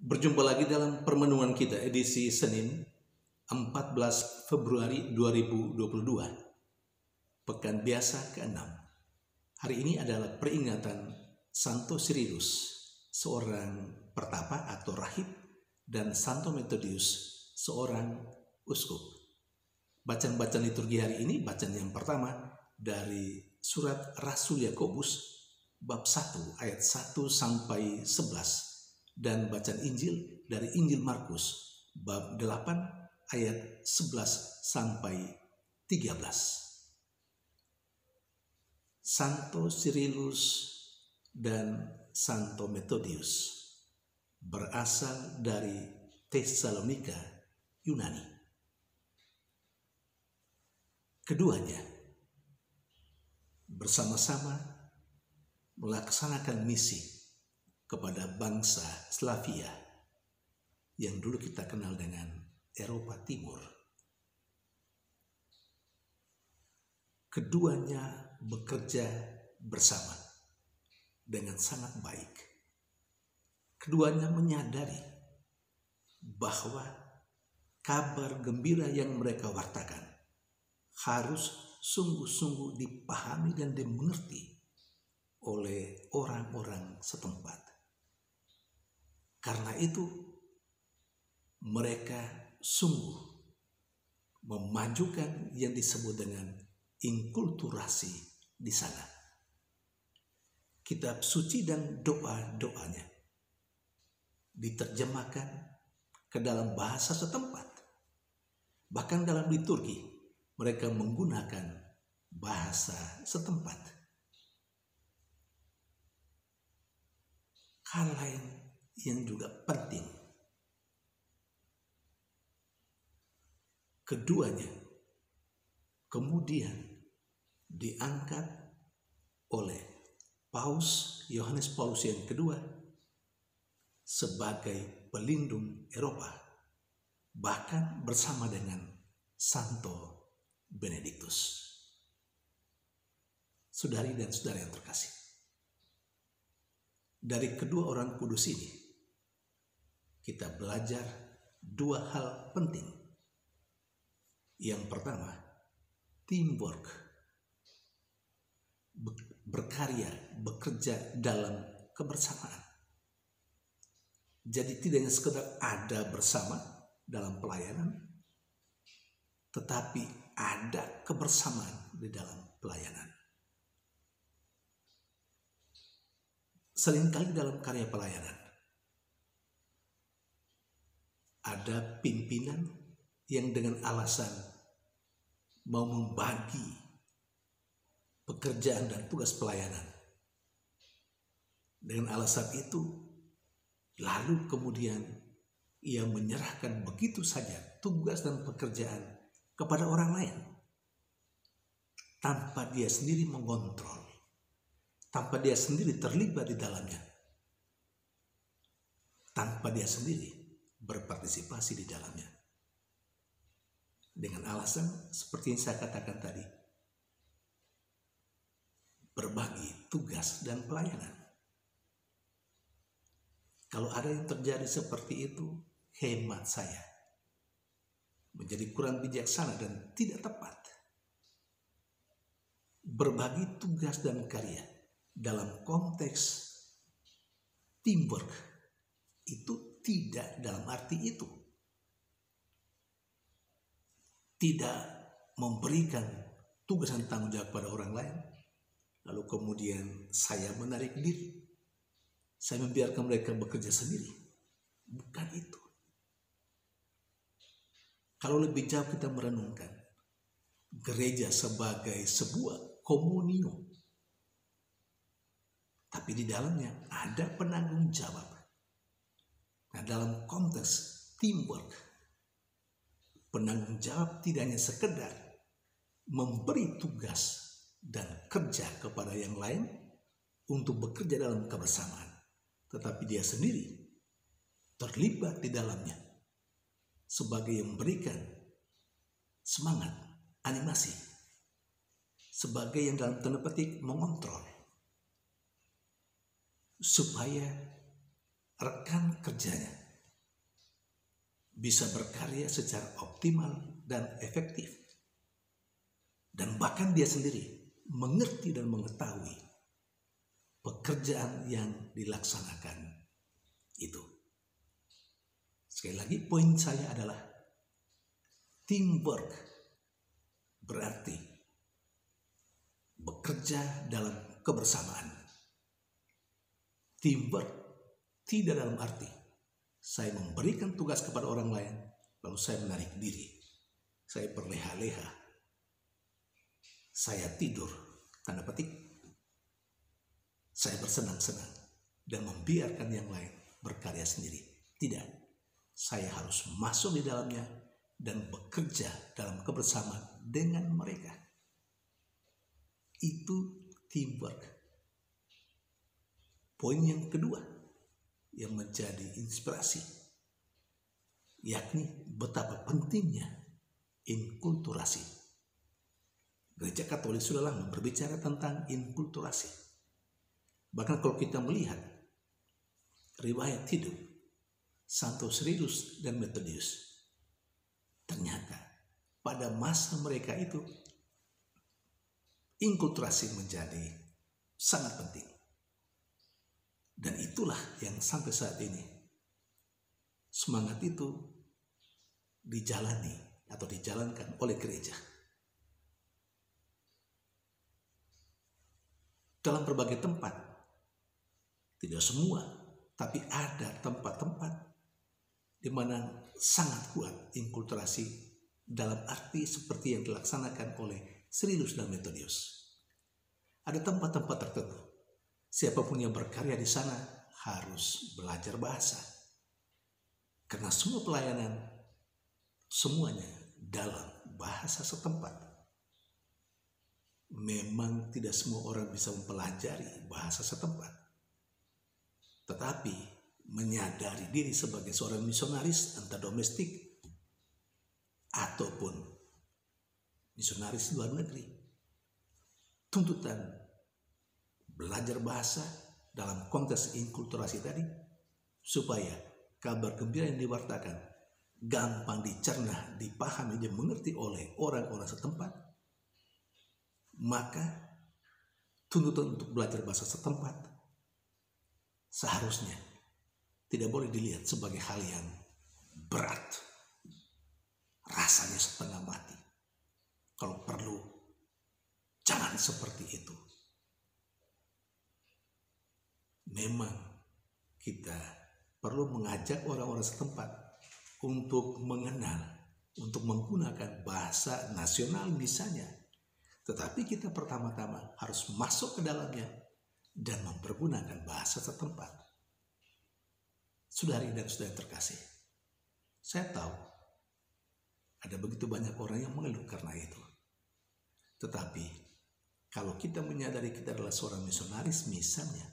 Berjumpa lagi dalam permenungan kita edisi Senin 14 Februari 2022, Pekan Biasa ke-6. Hari ini adalah peringatan Santo Cyrillus, seorang pertapa atau rahib, dan Santo Methodius, seorang uskup. Bacaan-bacaan liturgi hari ini, bacaan yang pertama dari surat Rasul Yakobus bab 1 ayat 1 sampai 11 dan bacaan Injil dari Injil Markus bab 8 ayat 11 sampai 13. Santo Cyrillus dan Santo Methodius berasal dari Tesalonika, Yunani. Keduanya bersama-sama melaksanakan misi kepada bangsa Slavia yang dulu kita kenal dengan Eropa Timur. Keduanya bekerja bersama dengan sangat baik. Keduanya menyadari bahwa kabar gembira yang mereka wartakan harus sungguh-sungguh dipahami dan dimengerti oleh orang-orang setempat. Karena itu, mereka sungguh memajukan yang disebut dengan inkulturasi di sana. Kitab suci dan doa-doanya diterjemahkan ke dalam bahasa setempat. Bahkan dalam liturgi, mereka menggunakan bahasa setempat. Hal lain yang juga penting, keduanya kemudian diangkat oleh Paus Yohanes Paulus yang kedua sebagai pelindung Eropa, bahkan bersama dengan Santo Benediktus. Saudari dan saudara yang terkasih, dari kedua orang kudus ini kita belajar dua hal penting. Yang pertama, teamwork, berkarya, bekerja dalam kebersamaan. Jadi tidak hanya sekedar ada bersama dalam pelayanan, tetapi ada kebersamaan di dalam pelayanan. Seringkali dalam karya pelayanan ada pimpinan yang dengan alasan mau membagi pekerjaan dan tugas pelayanan. Dengan alasan itu, lalu kemudian ia menyerahkan begitu saja tugas dan pekerjaan kepada orang lain tanpa dia sendiri mengontrol, tanpa dia sendiri terlibat di dalamnya, tanpa dia sendiri berpartisipasi di dalamnya. Dengan alasan seperti yang saya katakan tadi, berbagi tugas dan pelayanan. Kalau ada yang terjadi seperti itu, hemat saya, menjadi kurang bijaksana dan tidak tepat. Berbagi tugas dan karya dalam konteks teamwork itu tidak dalam arti itu. Tidak memberikan tugas dan tanggung jawab pada orang lain, lalu kemudian saya menarik diri. Saya membiarkan mereka bekerja sendiri. Bukan itu. Kalau lebih jauh kita merenungkan gereja sebagai sebuah komunio, tapi di dalamnya ada penanggung jawab. Nah, dalam konteks teamwork, penanggung jawab tidak hanya sekedar memberi tugas dan kerja kepada yang lain untuk bekerja dalam kebersamaan, tetapi dia sendiri terlibat di dalamnya sebagai yang memberikan semangat, animasi, sebagai yang dalam tanda petik mengontrol, supaya rekan kerjanya bisa berkarya secara optimal dan efektif. Dan bahkan dia sendiri mengerti dan mengetahui pekerjaan yang dilaksanakan itu. Sekali lagi poin saya adalah teamwork berarti bekerja dalam kebersamaan. Teamwork tidak dalam arti saya memberikan tugas kepada orang lain lalu saya menarik diri, saya berleha-leha, saya tidur, tanda petik, saya bersenang-senang dan membiarkan yang lain berkarya sendiri. Tidak, saya harus masuk di dalamnya dan bekerja dalam kebersamaan dengan mereka. Itu teamwork. Poin yang kedua yang menjadi inspirasi, yakni betapa pentingnya inkulturasi. Gereja Katolik sudah lama berbicara tentang inkulturasi. Bahkan kalau kita melihat riwayat hidup Santos Ridus dan Methodius, ternyata pada masa mereka itu inkulturasi menjadi sangat penting. Dan itulah yang sampai saat ini semangat itu dijalani atau dijalankan oleh gereja. Dalam berbagai tempat, tidak semua, tapi ada tempat-tempat di mana sangat kuat inkulturasi dalam arti seperti yang dilaksanakan oleh Cyrillus dan Methodius. Ada tempat-tempat tertentu, siapapun yang berkarya di sana harus belajar bahasa. Karena semua pelayanan, semuanya dalam bahasa setempat. Memang tidak semua orang bisa mempelajari bahasa setempat. Tetapi menyadari diri sebagai seorang misionaris entah domestik ataupun misionaris luar negeri, tuntutan belajar bahasa dalam konteks inkulturasi tadi supaya kabar gembira yang diwartakan gampang dicerna, dipahami, dimengerti oleh orang-orang setempat, maka tuntutan untuk belajar bahasa setempat seharusnya tidak boleh dilihat sebagai hal yang berat, rasanya setengah mati. Kalau perlu, jangan seperti itu. Memang kita perlu mengajak orang-orang setempat untuk mengenal, untuk menggunakan bahasa nasional misalnya. Tetapi kita pertama-tama harus masuk ke dalamnya dan mempergunakan bahasa setempat. Saudari dan saudara terkasih, saya tahu ada begitu banyak orang yang mengeluh karena itu. Tetapi kalau kita menyadari kita adalah seorang misionaris misalnya,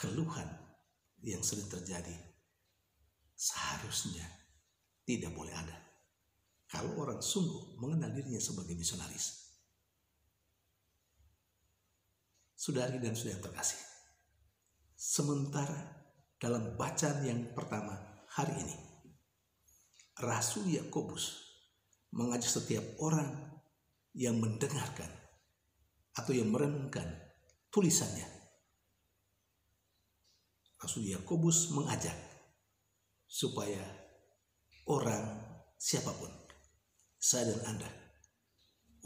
keluhan yang sering terjadi seharusnya tidak boleh ada kalau orang sungguh mengenal dirinya sebagai misionaris. Saudari dan saudara terkasih, sementara dalam bacaan yang pertama hari ini, Rasul Yakobus mengajak setiap orang yang mendengarkan atau yang merenungkan tulisannya. Rasul Yakobus mengajak supaya orang siapapun, saya dan Anda,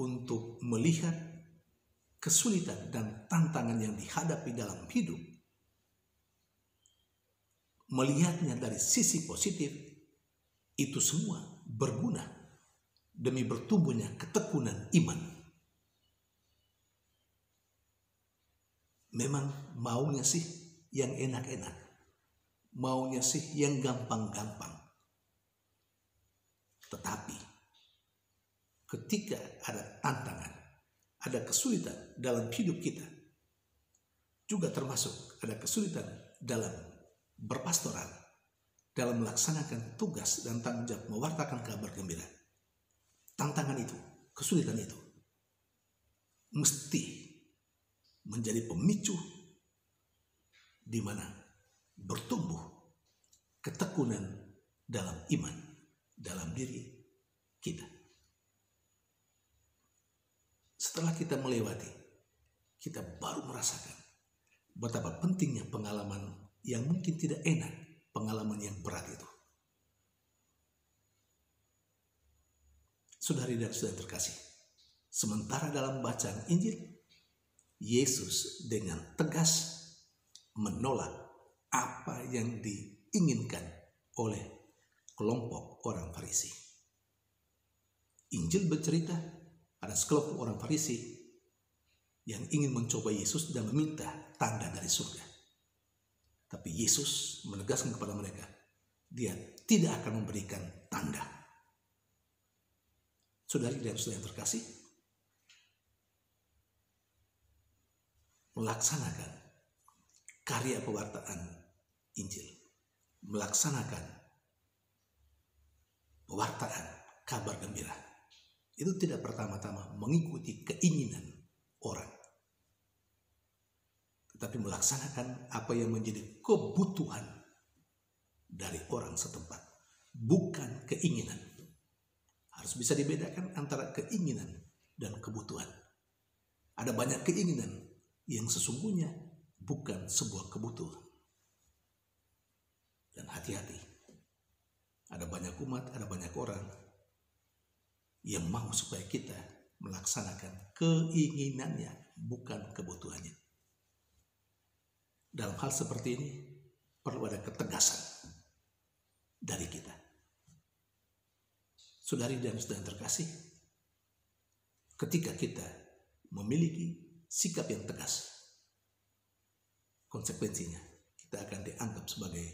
untuk melihat kesulitan dan tantangan yang dihadapi dalam hidup, melihatnya dari sisi positif, itu semua berguna demi bertumbuhnya ketekunan iman. Memang maunya sih yang enak-enak, maunya sih yang gampang-gampang. Tetapi ketika ada tantangan, ada kesulitan dalam hidup kita, juga termasuk ada kesulitan dalam berpastoral, dalam melaksanakan tugas dan tanggung jawab mewartakan kabar gembira. Tantangan itu, kesulitan itu mesti menjadi pemicu di mana bertumbuh ketekunan dalam iman, dalam diri kita. Setelah kita melewati, kita baru merasakan betapa pentingnya pengalaman yang mungkin tidak enak, pengalaman yang berat itu. Saudari dan saudara terkasih, sementara dalam bacaan Injil, Yesus dengan tegas menolak apa yang diinginkan oleh kelompok orang Farisi. Injil bercerita ada sekelompok orang Farisi yang ingin mencoba Yesus dan meminta tanda dari surga. Tapi Yesus menegaskan kepada mereka, Dia tidak akan memberikan tanda. Saudari dan saudara yang terkasih, melaksanakan karya pewartaan Injil, melaksanakan pewartaan kabar gembira, itu tidak pertama-tama mengikuti keinginan orang, tetapi melaksanakan apa yang menjadi kebutuhan dari orang setempat, bukan keinginan. Harus bisa dibedakan antara keinginan dan kebutuhan. Ada banyak keinginan yang sesungguhnya bukan sebuah kebutuhan. Dan hati-hati, ada banyak umat, ada banyak orang yang mau supaya kita melaksanakan keinginannya, bukan kebutuhannya. Dalam hal seperti ini perlu ada ketegasan dari kita. Saudari dan saudara terkasih, ketika kita memiliki sikap yang tegas, konsekuensinya kita akan dianggap sebagai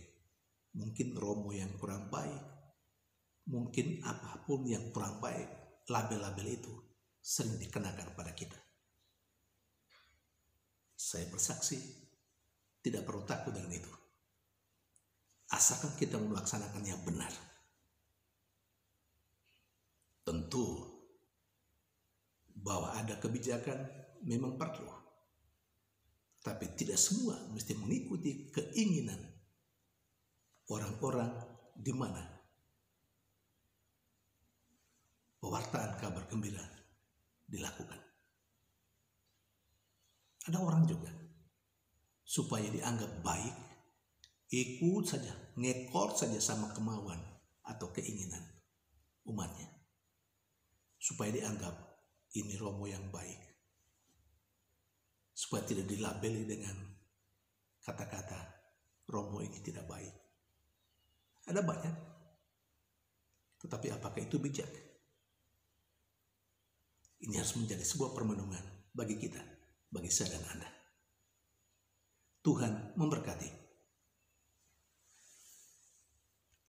mungkin romo yang kurang baik, mungkin apapun yang kurang baik. Label-label itu sering dikenakan pada kita. Saya bersaksi, tidak perlu takut dengan itu, asalkan kita melaksanakan yang benar. Tentu bahwa ada kebijakan memang perlu, tapi tidak semua mesti mengikuti keinginan orang-orang di mana pewartaan kabar gembira dilakukan. Ada orang juga supaya dianggap baik, ikut saja, ngekor saja sama kemauan atau keinginan umatnya, supaya dianggap ini romo yang baik, supaya tidak dilabeli dengan kata-kata romo ini tidak baik. Ada banyak, tetapi apakah itu bijak? Ini harus menjadi sebuah permenungan bagi kita, bagi saya dan Anda. Tuhan memberkati.